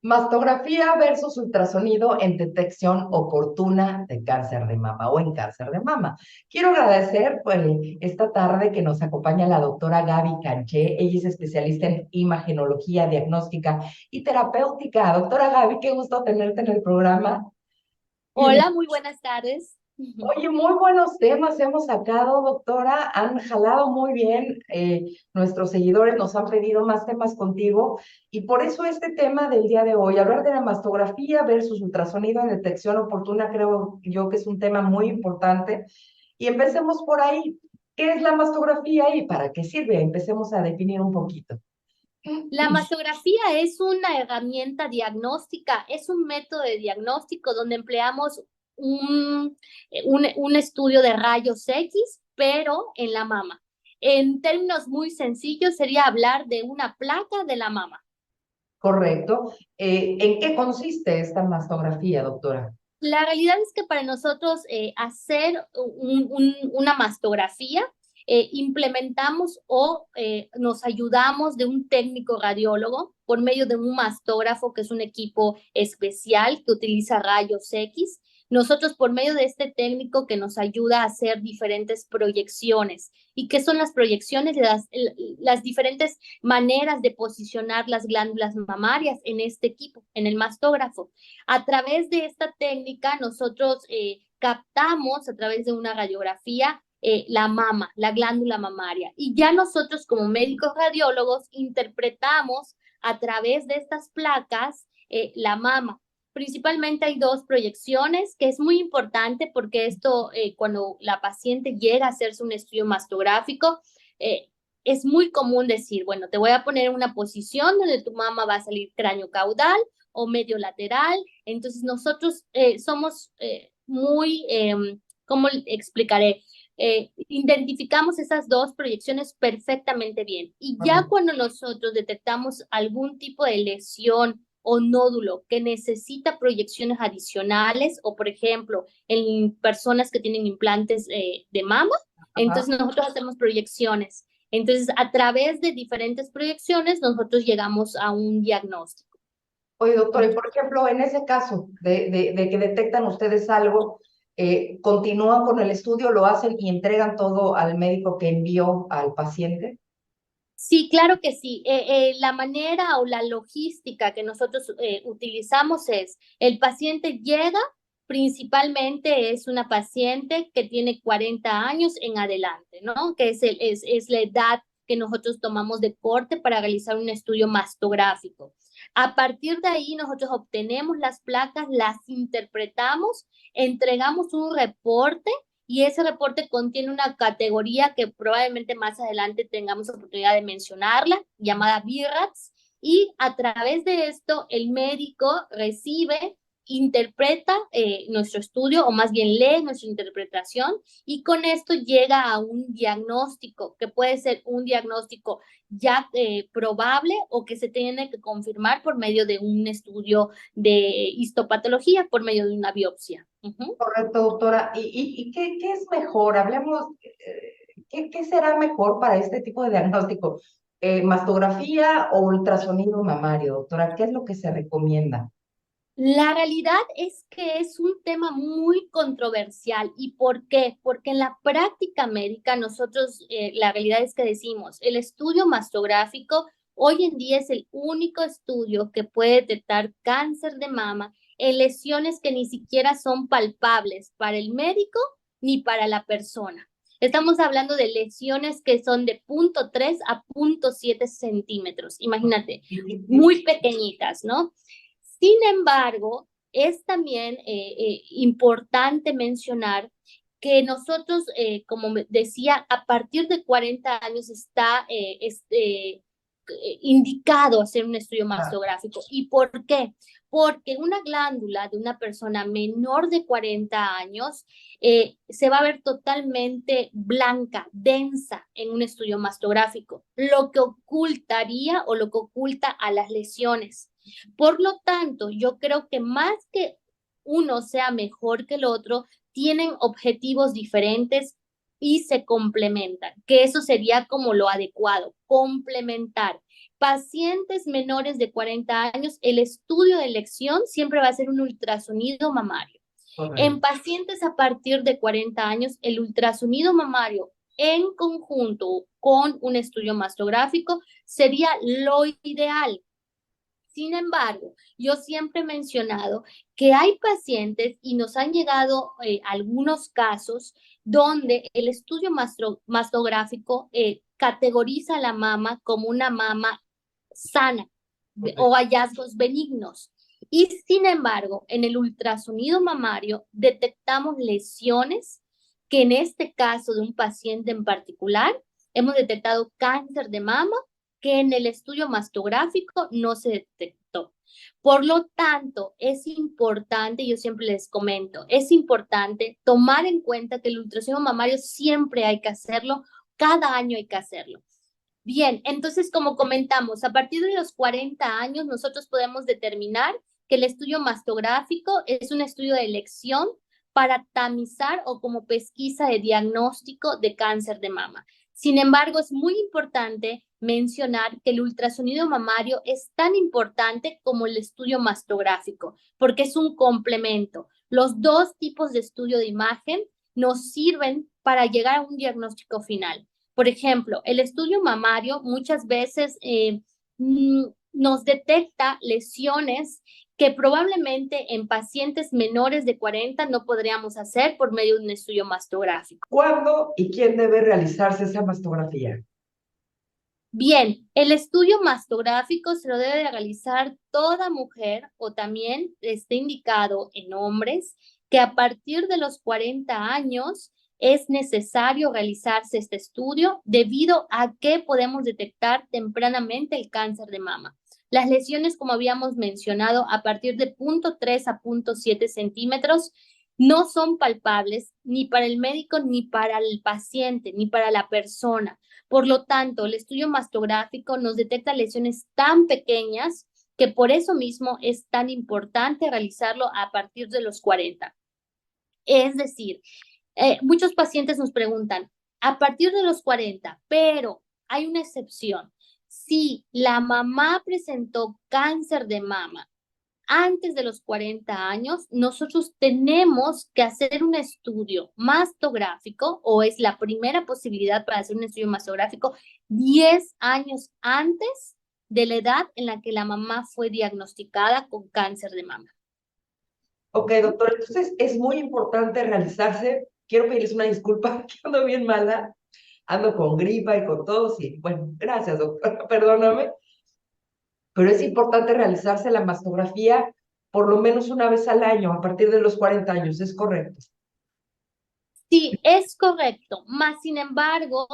Mastografía versus ultrasonido en detección oportuna de cáncer de mama o en cáncer de mama. Quiero agradecer pues, esta tarde que nos acompaña la doctora Gaby Canché. Ella es especialista en imagenología diagnóstica y terapéutica. Doctora Gaby, qué gusto tenerte en el programa. Hola, muy buenas tardes. Oye, muy buenos temas hemos sacado, doctora. Han jalado muy bien. Nuestros seguidores nos han pedido más temas contigo y por eso este tema del día de hoy, hablar de la mastografía versus ultrasonido en detección oportuna, creo yo que es un tema muy importante. Y empecemos por ahí. ¿Qué es la mastografía y para qué sirve? Empecemos a definir un poquito. La mastografía es una herramienta diagnóstica, es un método de diagnóstico donde empleamos un estudio de rayos X, pero en la mama. En términos muy sencillos, sería hablar de una placa de la mama. Correcto. ¿En qué consiste esta mastografía, doctora? La realidad es que para nosotros hacer una mastografía, implementamos o nos ayudamos de un técnico radiólogo por medio de un mastógrafo, que es un equipo especial que utiliza rayos X. Nosotros por medio de este técnico que nos ayuda a hacer diferentes proyecciones. ¿Y qué son las proyecciones? Las diferentes maneras de posicionar las glándulas mamarias en este equipo, en el mastógrafo. A través de esta técnica, nosotros captamos a través de una radiografía la mama, la glándula mamaria. Y ya nosotros como médicos radiólogos interpretamos a través de estas placas la mama. Principalmente hay dos proyecciones, que es muy importante porque esto, cuando la paciente llega a hacerse un estudio mastográfico, es muy común decir, bueno, te voy a poner en una posición donde tu mama va a salir cráneo caudal o medio lateral. Entonces nosotros somos muy, ¿cómo explicaré? Identificamos esas dos proyecciones perfectamente bien. Y ya cuando nosotros detectamos algún tipo de lesión o nódulo que necesita proyecciones adicionales, o por ejemplo, en personas que tienen implantes de mama, Ajá. entonces nosotros hacemos proyecciones. Entonces, a través de diferentes proyecciones, nosotros llegamos a un diagnóstico. Oye, doctor, y por ejemplo, en ese caso de que detectan ustedes algo, ¿continúan con el estudio, lo hacen y entregan todo al médico que envió al paciente? Sí, claro que sí. La manera o la logística que nosotros utilizamos es, el paciente llega, principalmente es una paciente que tiene 40 años en adelante, ¿no? Que es la edad que nosotros tomamos de corte para realizar un estudio mastográfico. A partir de ahí, nosotros obtenemos las placas, las interpretamos, entregamos un reporte y ese reporte contiene una categoría que probablemente más adelante tengamos oportunidad de mencionarla, llamada BIRATS, y a través de esto el médico recibe, interpreta nuestro estudio, o más bien lee nuestra interpretación, y con esto llega a un diagnóstico, que puede ser un diagnóstico ya probable o que se tiene que confirmar por medio de un estudio de histopatología, por medio de una biopsia. Correcto, doctora. ¿Y qué es mejor? Hablemos, ¿qué será mejor para este tipo de diagnóstico? ¿Mastografía o ultrasonido mamario, doctora? ¿Qué es lo que se recomienda? La realidad es que es un tema muy controversial. ¿Y por qué? Porque en la práctica médica nosotros, la realidad es que decimos, el estudio mastográfico hoy en día es el único estudio que puede detectar cáncer de mama en lesiones que ni siquiera son palpables para el médico ni para la persona. Estamos hablando de lesiones que son de 0,3 a 0,7 centímetros. Imagínate, muy pequeñitas, ¿no? Sin embargo, es también importante mencionar que nosotros, como decía, a partir de 40 años está indicado hacer un estudio Ah, mastográfico. ¿Y por qué? Porque una glándula de una persona menor de 40 años se va a ver totalmente blanca, densa en un estudio mastográfico, lo que ocultaría o lo que oculta a las lesiones. Por lo tanto, yo creo que más que uno sea mejor que el otro, tienen objetivos diferentes y se complementan, que eso sería como lo adecuado, complementar. Pacientes menores de 40 años, el estudio de elección siempre va a ser un ultrasonido mamario. En pacientes a partir de 40 años, el ultrasonido mamario en conjunto con un estudio mastográfico sería lo ideal. Sin embargo, yo siempre he mencionado que hay pacientes y nos han llegado algunos casos donde el estudio mastográfico categoriza la mama como una mama sana o hallazgos benignos. Y sin embargo, en el ultrasonido mamario detectamos lesiones que en este caso de un paciente en particular hemos detectado cáncer de mama que en el estudio mastográfico no se detectó. Por lo tanto, es importante, yo siempre les comento, es importante tomar en cuenta que el ultrasonido mamario siempre hay que hacerlo, cada año hay que hacerlo. Bien, entonces como comentamos, a partir de los 40 años nosotros podemos determinar que el estudio mastográfico es un estudio de elección para tamizar o como pesquisa de diagnóstico de cáncer de mama. Sin embargo, es muy importante mencionar que el ultrasonido mamario es tan importante como el estudio mastográfico, porque es un complemento. Los dos tipos de estudio de imagen nos sirven para llegar a un diagnóstico final. Por ejemplo, el estudio mamario muchas veces nos detecta lesiones que probablemente en pacientes menores de 40 no podríamos hacer por medio de un estudio mastográfico. ¿Cuándo y quién debe realizarse esa mastografía? Bien, el estudio mastográfico se lo debe realizar toda mujer o también está indicado en hombres que a partir de los 40 años es necesario realizarse este estudio debido a que podemos detectar tempranamente el cáncer de mama. Las lesiones, como habíamos mencionado, a partir de 0.3 a 0.7 centímetros no son palpables ni para el médico, ni para el paciente, ni para la persona. Por lo tanto, el estudio mastográfico nos detecta lesiones tan pequeñas que por eso mismo es tan importante realizarlo a partir de los 40. Es decir, muchos pacientes nos preguntan, a partir de los 40, pero hay una excepción. Si la mamá presentó cáncer de mama antes de los 40 años, nosotros tenemos que hacer un estudio mastográfico, o es la primera posibilidad para hacer un estudio mastográfico 10 años antes de la edad en la que la mamá fue diagnosticada con cáncer de mama. Ok, doctor, entonces es muy importante realizarse. Quiero pedirles una disculpa, que ando bien mala, ando con gripa y con tos y bueno, gracias, doctor, perdóname, pero es importante realizarse la mastografía por lo menos una vez al año, a partir de los 40 años, ¿es correcto? Sí, es correcto. Más sin embargo,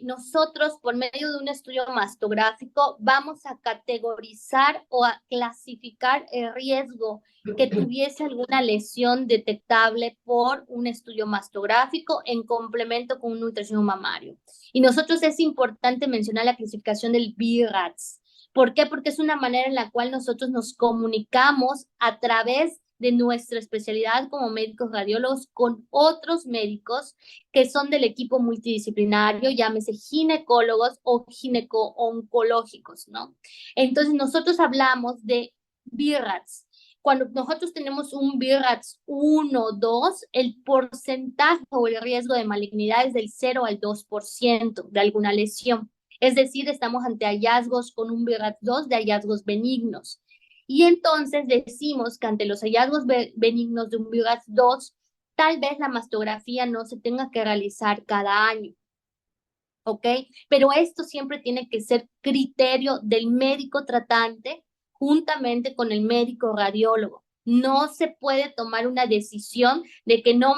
nosotros por medio de un estudio mastográfico vamos a categorizar o a clasificar el riesgo que tuviese alguna lesión detectable por un estudio mastográfico en complemento con un ultrasonido mamario. Y nosotros es importante mencionar la clasificación del BRATS. ¿Por qué? Porque es una manera en la cual nosotros nos comunicamos a través de nuestra especialidad como médicos radiólogos con otros médicos que son del equipo multidisciplinario, llámese ginecólogos o gineco-oncológicos, ¿no? Entonces nosotros hablamos de BRATS. Cuando nosotros tenemos un BRATS 1, 2, el porcentaje o el riesgo de malignidad es del 0 al 2% de alguna lesión. Es decir, estamos ante hallazgos con un BRATS 2 de hallazgos benignos. Y entonces decimos que ante los hallazgos benignos de un BRATS 2, tal vez la mastografía no se tenga que realizar cada año, ¿ok? Pero esto siempre tiene que ser criterio del médico tratante juntamente con el médico radiólogo. No se puede tomar una decisión de que no,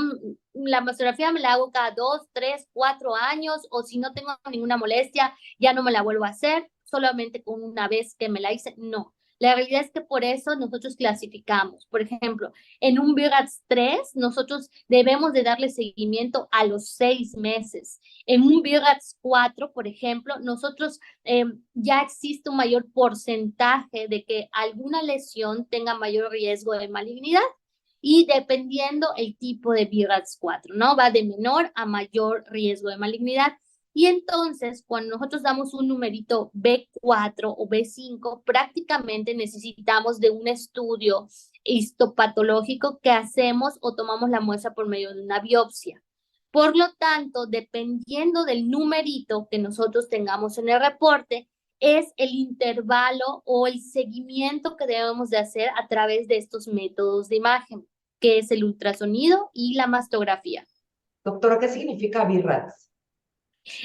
la mastografía me la hago cada 2, 3, 4 años, o si no tengo ninguna molestia, ya no me la vuelvo a hacer, solamente con una vez que me la hice. No. La realidad es que por eso nosotros clasificamos. Por ejemplo, en un BRATS 3, nosotros debemos de darle seguimiento a los 6 meses. En un BRATS 4, por ejemplo, nosotros ya existe un mayor porcentaje de que alguna lesión tenga mayor riesgo de malignidad y dependiendo el tipo de BRATS 4, ¿no? Va de menor a mayor riesgo de malignidad. Y entonces, cuando nosotros damos un numerito B4 o B5, prácticamente necesitamos de un estudio histopatológico que hacemos o tomamos la muestra por medio de una biopsia. Por lo tanto, dependiendo del numerito que nosotros tengamos en el reporte, es el intervalo o el seguimiento que debemos de hacer a través de estos métodos de imagen, que es el ultrasonido y la mastografía. Doctora, ¿qué significa BIRATS?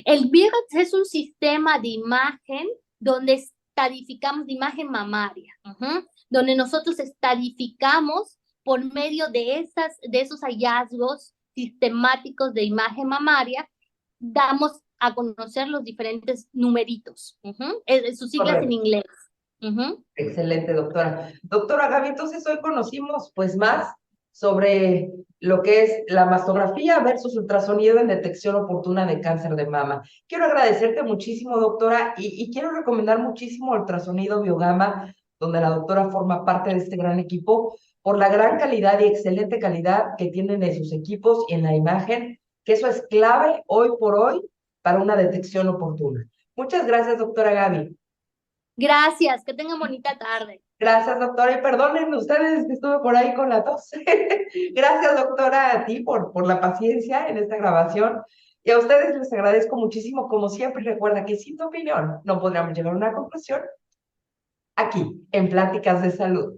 El BIRATS es un sistema de imagen donde estadificamos de imagen mamaria, donde nosotros estadificamos por medio de esos hallazgos sistemáticos de imagen mamaria, damos a conocer los diferentes numeritos, sus siglas en Correcto. inglés. Excelente, doctora. Doctora Gaby, entonces hoy conocimos pues más sobre lo que es la mastografía versus ultrasonido en detección oportuna de cáncer de mama. Quiero agradecerte muchísimo, doctora, y quiero recomendar muchísimo ultrasonido Biogama, donde la doctora forma parte de este gran equipo, por la gran calidad y excelente calidad que tienen en sus equipos y en la imagen, que eso es clave hoy por hoy para una detección oportuna. Muchas gracias, doctora Gaby. Gracias, que tengan bonita tarde. Gracias, doctora, y perdonen ustedes que estuve por ahí con la tos. Gracias, doctora, a ti por la paciencia en esta grabación. Y a ustedes les agradezco muchísimo. Como siempre, recuerda que sin tu opinión no podríamos llegar a una conclusión aquí, en Pláticas de Salud.